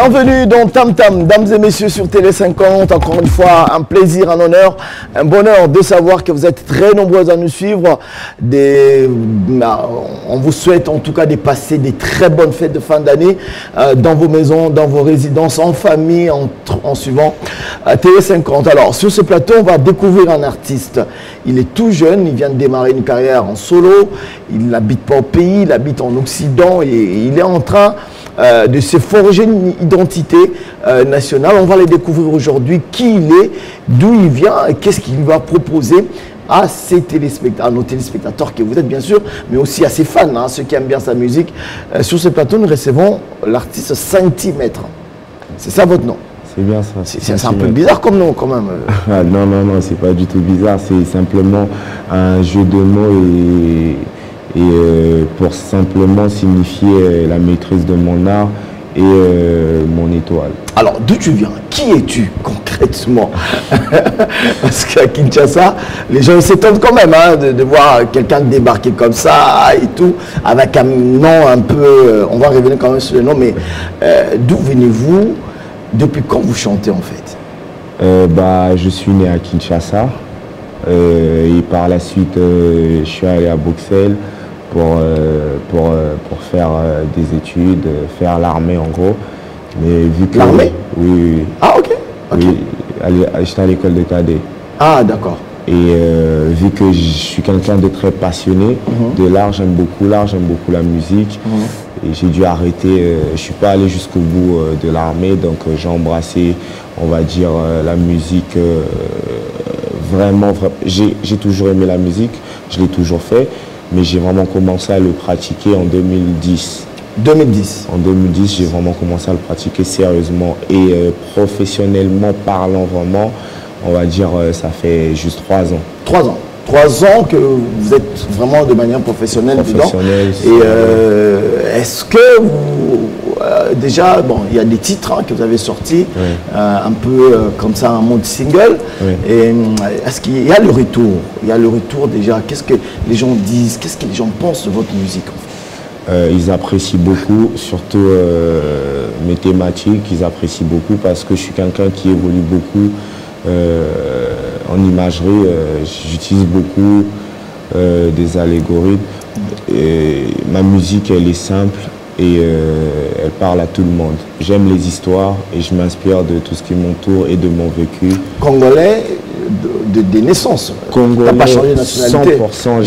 Bienvenue dans Tam Tam, mesdames et messieurs sur Télé 50. Encore une fois, un plaisir, un honneur, un bonheur de savoir que vous êtes très nombreux à nous suivre. On vous souhaite en tout cas de passer des très bonnes fêtes de fin d'année dans vos maisons, dans vos résidences, en famille, en suivant Télé 50. Alors, sur ce plateau, on va découvrir un artiste. Il est tout jeune, il vient de démarrer une carrière en solo. Il n'habite pas au pays, il habite en Occident et il est en train de se forger une identité nationale. On va le découvrir aujourd'hui, qui il est, d'où il vient et qu'est-ce qu'il va proposer à nos téléspectateurs que vous êtes bien sûr, mais aussi à ses fans, hein, ceux qui aiment bien sa musique. Sur ce plateau, nous recevons l'artiste Centimètre. C'est ça votre nom? C'est bien ça. C'est un peu bizarre comme nom quand même. Ah, non, c'est pas du tout bizarre. C'est simplement un jeu de mots et pour simplement signifier la maîtrise de mon art et mon étoile. Alors, d'où tu viens? Qui es-tu concrètement? Parce qu'à Kinshasa, les gens s'étonnent quand même hein, de voir quelqu'un débarquer comme ça et tout, avec un nom un peu... on va revenir quand même sur le nom, mais d'où venez-vous? Depuis quand vous chantez en fait? Je suis né à Kinshasa et par la suite je suis allé à Bruxelles pour faire des études, faire l'armée en gros. Mais vu que l'armée? Oui. Ah ok. Oui, j'étais à l'école de cadet. Ah d'accord. Et vu que je suis quelqu'un de très passionné de l'art, j'aime beaucoup la musique. Et j'ai dû arrêter, je ne suis pas allé jusqu'au bout de l'armée, donc j'ai embrassé, on va dire, la musique vraiment. J'ai toujours aimé la musique, je l'ai toujours fait, mais j'ai vraiment commencé à le pratiquer en 2010. 2010. En 2010, j'ai vraiment commencé à le pratiquer sérieusement et professionnellement parlant vraiment, on va dire, ça fait juste 3 ans. 3 ans. 3 ans que vous êtes vraiment de manière professionnelle dedans. Et est-ce que vous, déjà, bon, il y a des titres hein, que vous avez sortis, un peu comme ça, en mode single. Et est-ce qu'il y a le retour? Il y a le retour déjà. Qu'est-ce que les gens disent? Qu'est-ce que les gens pensent de votre musique en fait? Ils apprécient beaucoup, surtout mes thématiques. Ils apprécient beaucoup parce que je suis quelqu'un qui évolue beaucoup. En imagerie, j'utilise beaucoup des algorithmes. Et ma musique, elle est simple et elle parle à tout le monde. J'aime les histoires et je m'inspire de tout ce qui m'entoure et de mon vécu. Congolais de naissance. Congolais, t'as pas changé de nationalité. 100%,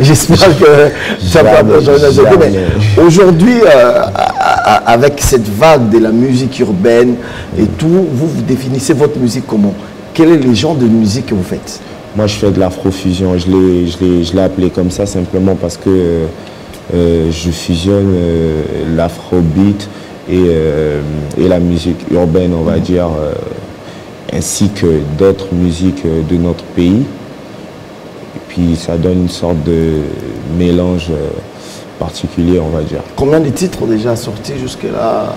j'espère que ça n'a pas changé de nationalité. Aujourd'hui, avec cette vague de la musique urbaine et tout, vous définissez votre musique comment? Quel est le genre de musique que vous faites? Moi, je fais de l'afrofusion. Je l'ai appelé comme ça simplement parce que je fusionne l'afrobeat et la musique urbaine, on va dire, ainsi que d'autres musiques de notre pays. Et puis, ça donne une sorte de mélange particulier, on va dire. Combien de titres déjà sortis jusque-là?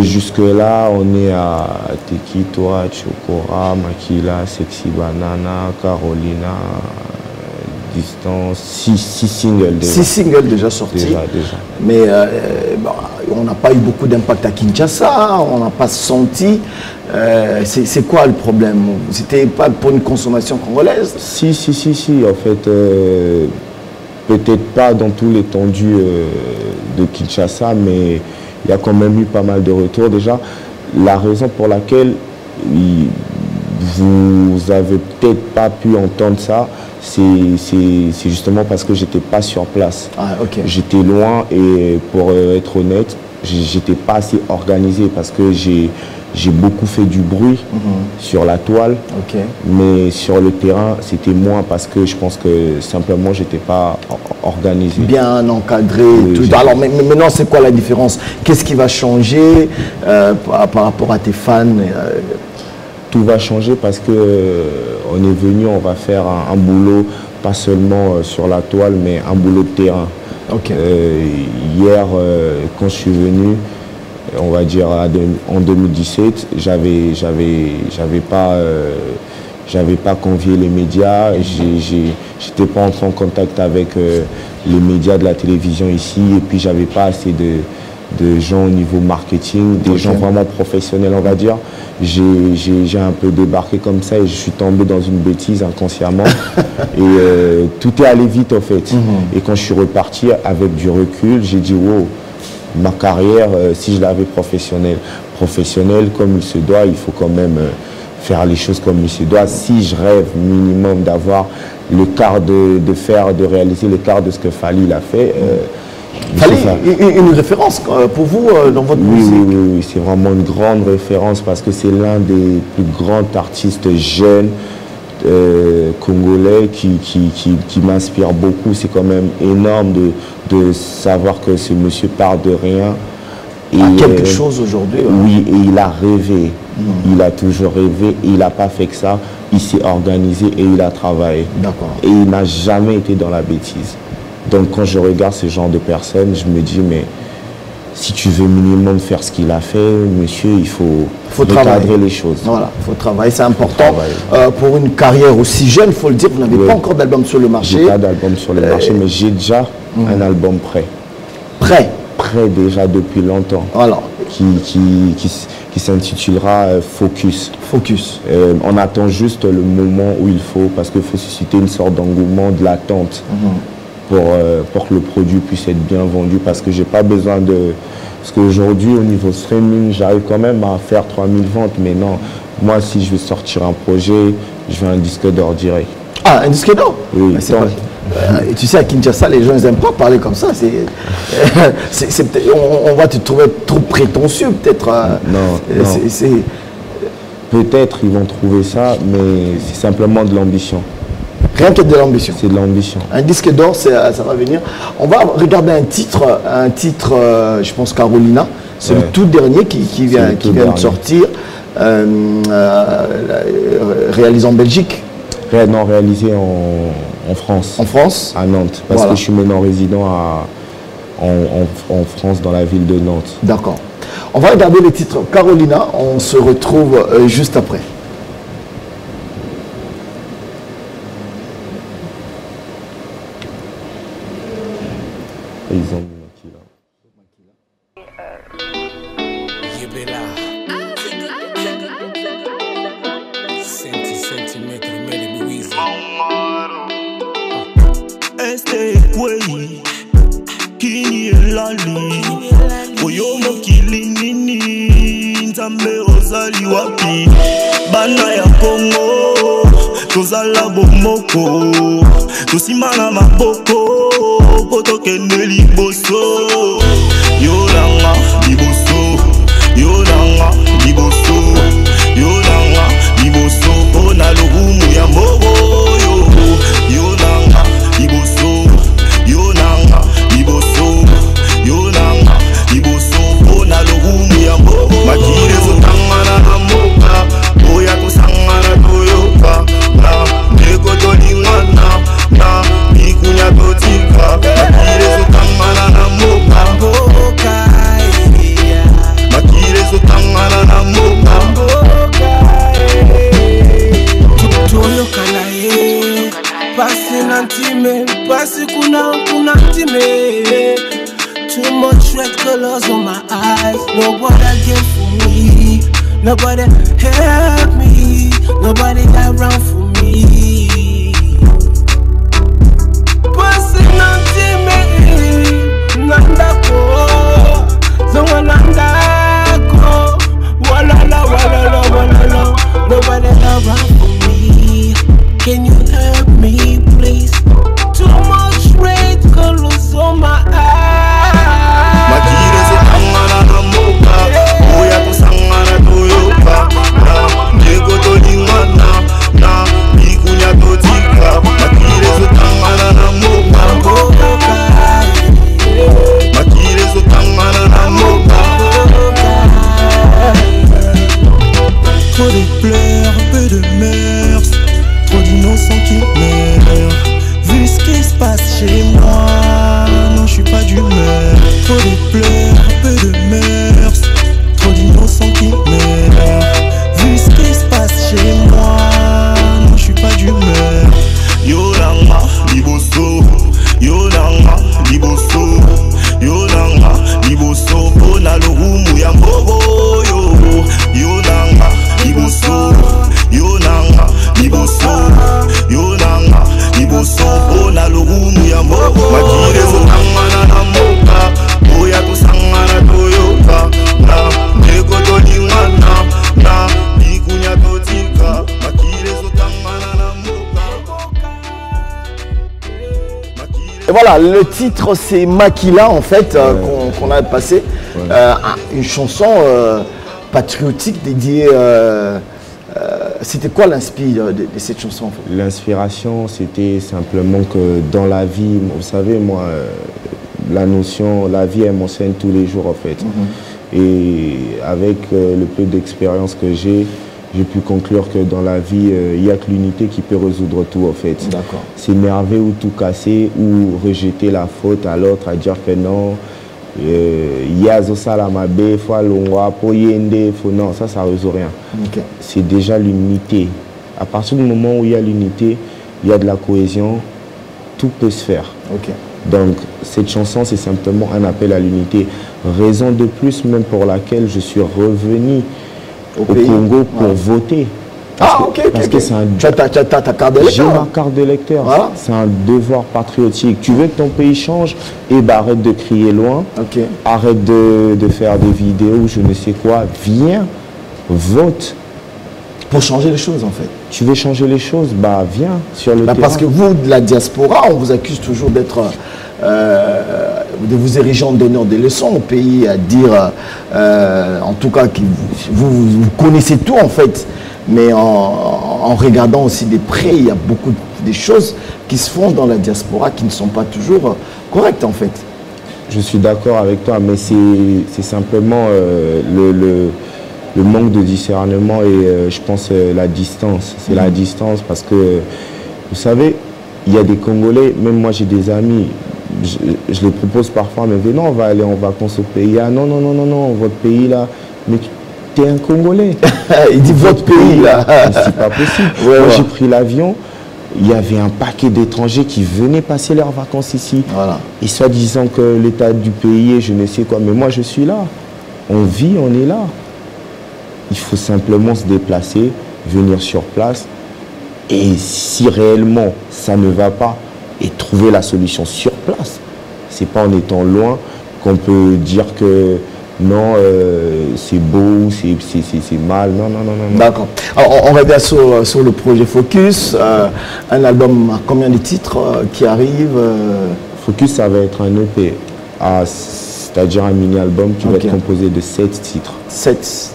Jusque-là, on est à Teki, Toi, Chokora, Makila, Sexy Banana, Carolina, Distance, 6 singles déjà. 6 singles déjà sortis. Déjà. Mais on n'a pas eu beaucoup d'impact à Kinshasa, on n'a pas senti. C'est quoi le problème? C'était pas pour une consommation congolaise? Si. En fait, peut-être pas dans tout l'étendue de Kinshasa, mais il y a quand même eu pas mal de retours déjà. La raison pour laquelle vous avez peut-être pas pu entendre ça, c'est justement parce que j'étais pas sur place. Ah, okay. J'étais loin et pour être honnête, j'étais pas assez organisé parce que j'ai beaucoup fait du bruit sur la toile, mais sur le terrain, c'était moins parce que je pense que simplement, j'étais pas organisé. Bien encadré. Tout. Alors, mais maintenant, c'est quoi la différence? Qu'est-ce qui va changer par rapport à tes fans? Tout va changer parce que on est venu, on va faire un boulot, pas seulement sur la toile, mais un boulot de terrain. Hier, quand je suis venu, on va dire en 2017, j'avais pas convié les médias, j'étais pas entré en contact avec les médias de la télévision ici, et puis j'avais pas assez de gens au niveau marketing, des gens vraiment professionnels, on va dire. J'ai un peu débarqué comme ça et je suis tombé dans une bêtise inconsciemment. Et tout est allé vite, en fait. Et quand je suis reparti avec du recul, j'ai dit, wow, ma carrière, si je l'avais professionnelle comme il se doit, il faut quand même faire les choses comme il se doit. Si je rêve minimum d'avoir le quart de réaliser le quart de ce que Fally a fait. Fally, une référence pour vous dans votre musique? Oui, c'est vraiment une grande référence parce que c'est l'un des plus grands artistes jeunes congolais qui m'inspire beaucoup. C'est quand même énorme de savoir que ce monsieur part de rien. Et quelque chose aujourd'hui. Oui, et il a rêvé. Il a toujours rêvé et il n'a pas fait que ça. Il s'est organisé et il a travaillé. D'accord. Et il n'a jamais été dans la bêtise. Donc quand je regarde ce genre de personnes, je me dis, mais si tu veux minimum faire ce qu'il a fait, monsieur, il faut recadrer les choses. Voilà, il faut travailler, c'est important. Pour une carrière aussi jeune, il faut le dire, vous n'avez pas encore d'album sur le marché. J'ai pas d'album sur le marché, mais j'ai déjà un album prêt. Prêt? Prêt déjà depuis longtemps. Voilà. Qui s'intitulera Focus. Focus. On attend juste le moment où il faut, parce qu'il faut susciter une sorte d'engouement, de l'attente. Pour que le produit puisse être bien vendu, parce que j'ai pas besoin de... Parce qu'aujourd'hui, au niveau streaming, j'arrive quand même à faire 3000 ventes, mais non, moi, si je veux sortir un projet, je veux un disque d'or direct. Ah, un disque d'or? Oui. Tu sais, à Kinshasa, les gens, ils n'aiment pas parler comme ça. On va te trouver trop prétentieux, peut-être. Non. Peut-être ils vont trouver ça, mais c'est simplement de l'ambition. Rien que de l'ambition. C'est de l'ambition. Un disque d'or, ça va venir. On va regarder un titre, je pense Carolina. C'est le tout dernier qui vient de sortir, réalisé en Belgique. Non, réalisé en France. En France? À Nantes. Parce que je suis maintenant résident en France, dans la ville de Nantes. D'accord. On va regarder le titre Carolina. On se retrouve juste après. Ils ont mis Makila. Este kwei kini elali oyo mokili nini nzambe ozali wapi bana ya Kongo tozala bomoko tosimana maboko po tokende liboso yolanga liboso yolanga liboso yolanga liboso mpona lokumu ya mbogo yolanga liboso yolanga liboso yolanga liboso mpona lokumu ya mbogo makile zotangana na mboka oya kosangana toyoka na ndeko tolingana na bikunya totika makile zotangana na mboka makile zotangana na mboka toyokana ye pasi na ntime pasi kuna ntime too much red colors on my eyes nobody get for me nobody help me nobody got round for me pasi na ntime nandako zonga nandako walala nobody got round for me. Can you help me, please? Too much red colors on my eyes. Makire zotangana na mboka, oya tosangana toyoka. Na ndeko tolingana, na muyambogo yo yonanga iboso yonanga iboso yonanga iboso ona logumu ya mbogo makire zotangana na mboka oya kusangana toyoka na ndeko tolingana na ikunya totika makire zotangana na mboka. Et voilà, le titre c'est Makila en fait, qu'on a passé, une chanson patriotique dédiée. C'était quoi l'inspiration de cette chanson en fait? L'inspiration, c'était simplement que dans la vie, vous savez, moi, la notion, la vie, elle m'enseigne tous les jours en fait. Et avec le peu d'expérience que j'ai pu conclure que dans la vie, il n'y a que l'unité qui peut résoudre tout en fait. S'énerver ou tout casser ou rejeter la faute à l'autre, à dire que non, non, ça résout rien. C'est déjà l'unité. À partir du moment où il y a l'unité, il y a de la cohésion, tout peut se faire. Donc cette chanson, c'est simplement un appel à l'unité. Raison de plus même pour laquelle je suis revenu au Congo pour voter. Parce que c'est un... Tu as ta carte d'électeur. J'ai ma carte d'électeur. Voilà. C'est un devoir patriotique. Tu veux que ton pays change, et bah arrête de crier loin. Arrête de faire des vidéos, je ne sais quoi. Viens, vote. Pour changer les choses en fait. Tu veux changer les choses, bah viens sur le terrain. Parce que vous, de la diaspora, on vous accuse toujours d'être... de vous ériger en donneur des leçons au pays, à dire, en tout cas, que vous connaissez tout en fait. Mais en regardant aussi de près, il y a beaucoup de choses qui se font dans la diaspora qui ne sont pas toujours correctes en fait. Je suis d'accord avec toi, mais c'est simplement le manque de discernement et je pense la distance. C'est la distance parce que, vous savez, il y a des Congolais, même moi j'ai des amis, je les propose parfois, mais venez, on va aller en vacances au pays. Ah non, non, non, non, non, votre pays là, mais t'es un Congolais. Il dit votre pays là. C'est pas possible. Moi j'ai pris l'avion, il y avait un paquet d'étrangers qui venaient passer leurs vacances ici. Et soi-disant que l'état du pays est je ne sais quoi, mais moi je suis là. On vit, on est là. Il faut simplement se déplacer, venir sur place. Et si réellement ça ne va pas, et trouver la solution sur place. C'est pas en étant loin qu'on peut dire que non, c'est beau, c'est mal. Non, non, non, non. D'accord. Alors, on revient sur le projet Focus. Un album à combien de titres qui arrive Focus, ça va être un EP, c'est-à-dire un mini-album qui va être composé de 7 titres. 7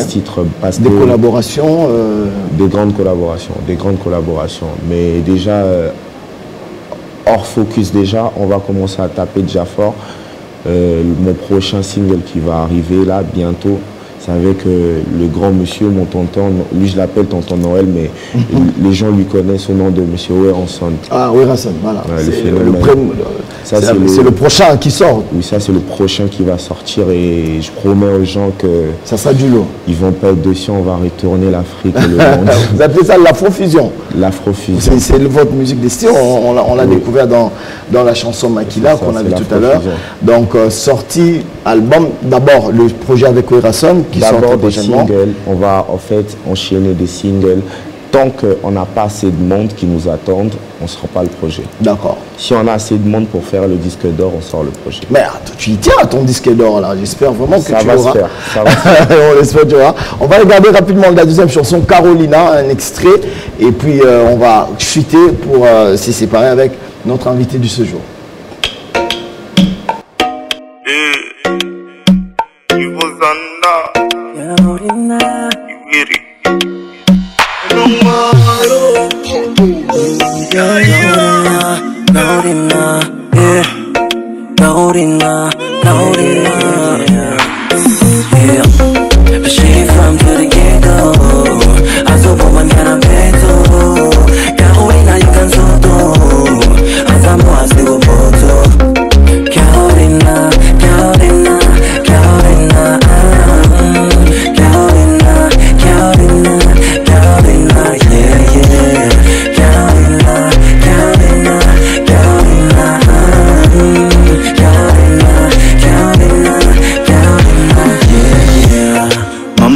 titres. Parce des collaborations Des grandes collaborations. Mais déjà, hors Focus déjà, on va commencer à taper déjà fort. Mon prochain single qui va arriver là bientôt, c'est avec le grand monsieur, mon tonton, lui je l'appelle tonton Noël, mais les gens lui connaissent au nom de monsieur Werason. Ah, Werason, voilà. C'est le prochain qui sort. Oui, ça c'est le prochain qui va sortir et je promets aux gens que... Ça sera du lourd. Ils vont pas être dessus, on va retourner l'Afrique et le monde. Vous appelez ça l'afrofusion? L'afrofusion. C'est votre musique des styles, on l'a découvert dans la chanson Makila qu'on a vu tout à l'heure. Donc sorti, album, d'abord le projet avec Werason qui sort prochainement. Singles, on va en fait enchaîner des singles. Tant qu'on n'a pas assez de monde qui nous attendent, on ne sort pas le projet. D'accord. Si on a assez de monde pour faire le disque d'or, on sort le projet. Mais tu y tiens à ton disque d'or là, j'espère vraiment que tu l'auras. Ça va se faire. On l'espère, tu vois. On va regarder rapidement la deuxième chanson, Carolina, un extrait. Et puis on va chuter pour se séparer avec notre invité du séjour.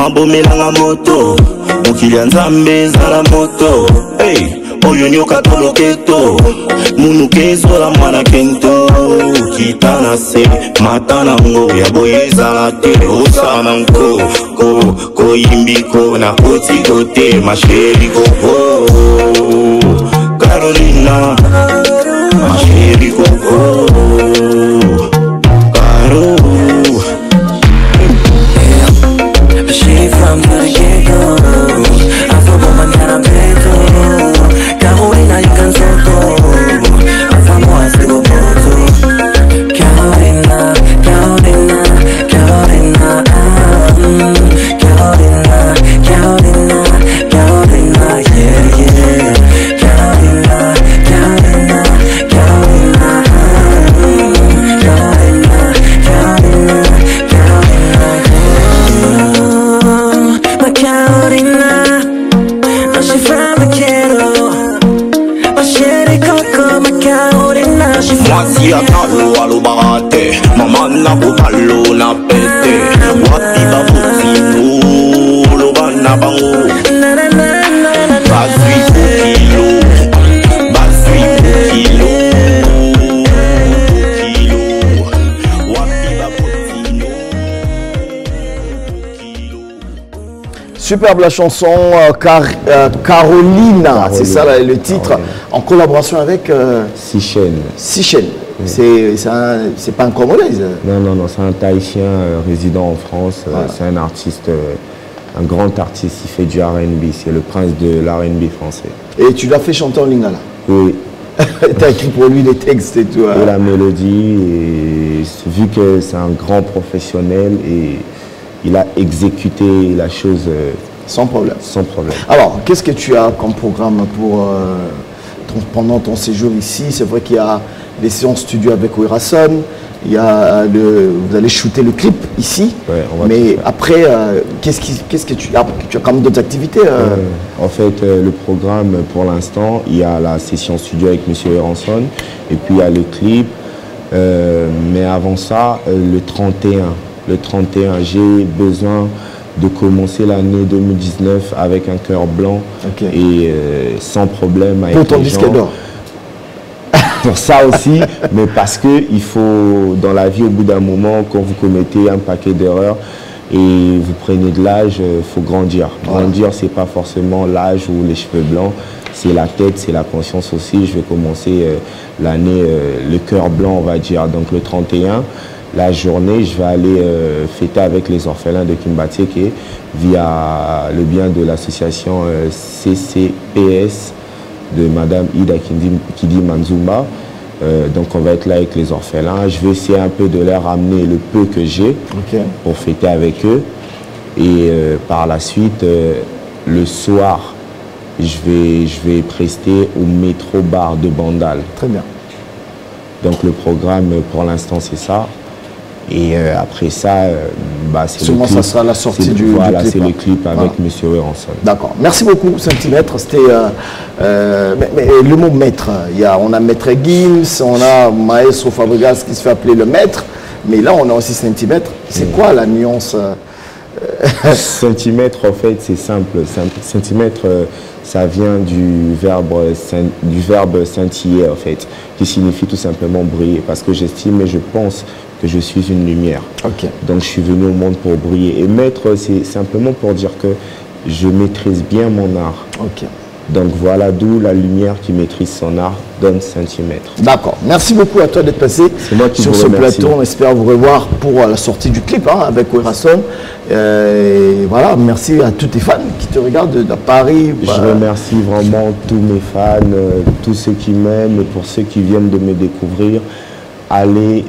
mabomelanga moto mokili ya nzambe ezala moto hey, oyo nyoka toloketo munuke ezola mwana kento kita na se mata nango ya boye ezala te osala nko koyimbiko na otiko te masheri koko Carolina masheri koko Caro She from the get-go I thought mañana pedo Carolina you can solto Vamos a hacer un voto Carolina, Carolina, Carolina Carolina, Carolina, Carolina, yeah, yeah Carolina, Carolina, Carolina Carolina, Carolina, Carolina My Carolina, now she from the ghetto My shady coco, my Carolina, she from Mwasi ya talo alubarate Mama na butalo na pete Wati babutino Loba na bango Basui kilo Basui kilo Wati babutino Superbe la chanson Carolina, c'est ça là, le titre, Carolina. En collaboration avec Sichen. Sichen. C'est pas un Congolaise. Non, c'est un Tahitien résident en France. Voilà. C'est un artiste, un grand artiste, il fait du R&B. C'est le prince de l'R&B français. Et tu l'as fait chanter en lingala? Oui. Tu as écrit pour lui les textes et tout. Et la mélodie, et vu que c'est un grand professionnel, et il a exécuté la chose sans problème. Sans problème. Alors, qu'est-ce que tu as comme programme pour pendant ton séjour ici? C'est vrai qu'il y a les séances studio avec Werason, il y a vous allez shooter le clip ici, ouais, mais après, qu'est-ce que tu as quand même d'autres activités En fait, le programme pour l'instant, il y a la session studio avec M. Werason, et puis il y a le clip, mais avant ça, le 31, j'ai besoin de commencer l'année 2019 avec un cœur blanc et sans problème avec pour ton disque d'or. Pour ça aussi, mais parce que il faut, dans la vie, au bout d'un moment, quand vous commettez un paquet d'erreurs et vous prenez de l'âge, il faut grandir. Grandir, c'est pas forcément l'âge ou les cheveux blancs, c'est la tête, c'est la conscience aussi. Je vais commencer l'année, le cœur blanc, on va dire, donc le 31. La journée, je vais aller fêter avec les orphelins de Kimbateke via le bien de l'association CCPS de Madame Ida Kidi Manzumba. Donc on va être là avec les orphelins. Je vais essayer un peu de leur ramener le peu que j'ai pour fêter avec eux. Et par la suite, le soir, je vais prester au métro bar de Bandal. Très bien. Donc le programme pour l'instant c'est ça. Et après ça, c'est le clip. Ça sera la sortie du voilà, clip. C'est le clip avec M. Werason. D'accord. Merci beaucoup, Centimètre. C'était mais le mot maître. On a Maître Gims, on a Maestro Fabregas qui se fait appeler le maître, mais là on a aussi Centimètre. C'est quoi la nuance Centimètre, en fait, c'est simple. Centimètre, ça vient du verbe scintiller, en fait, qui signifie tout simplement briller. Parce que j'estime et je pense que je suis une lumière. Donc je suis venu au monde pour briller. Et maître, c'est simplement pour dire que je maîtrise bien mon art. Donc voilà d'où la lumière qui maîtrise son art donne Centimètre. D'accord. Merci beaucoup à toi d'être passé sur ce plateau. On espère vous revoir pour la sortie du clip avec Werason. Voilà, merci à tous tes fans qui te regardent à Paris. Je remercie vraiment tous mes fans, tous ceux qui m'aiment et pour ceux qui viennent de me découvrir. Allez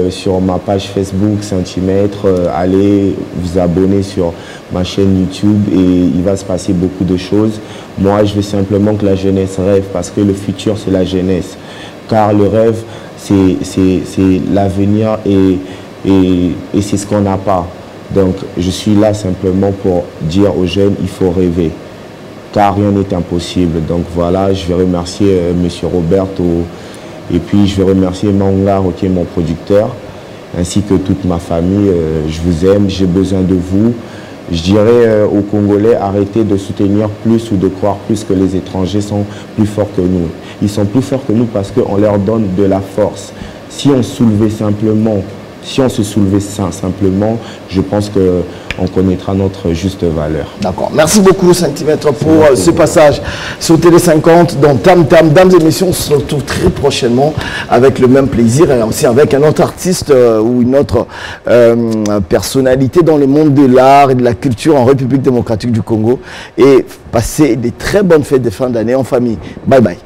sur ma page Facebook Centimètre, allez vous abonner sur ma chaîne YouTube et il va se passer beaucoup de choses. Moi, je veux simplement que la jeunesse rêve parce que le futur, c'est la jeunesse. Car le rêve, c'est l'avenir et c'est ce qu'on n'a pas. Donc, je suis là simplement pour dire aux jeunes, il faut rêver. Car rien n'est impossible. Donc voilà, je vais remercier M. Roberto. Et puis je vais remercier Mangaro qui est mon producteur, ainsi que toute ma famille. Je vous aime, j'ai besoin de vous. je dirais aux Congolais, arrêtez de soutenir plus ou de croire plus que les étrangers sont plus forts que nous. Ils sont plus forts que nous parce qu'on leur donne de la force. Si on se soulevait simplement, je pense qu'on connaîtra notre juste valeur. D'accord. Merci beaucoup, Centimètre, pour ce passage sur Télé 50 dans Tam Tam. Dames et messieurs, on se retrouve très prochainement avec le même plaisir et aussi avec un autre artiste ou une autre personnalité dans le monde de l'art et de la culture en République démocratique du Congo. Et passer des très bonnes fêtes de fin d'année en famille. Bye bye.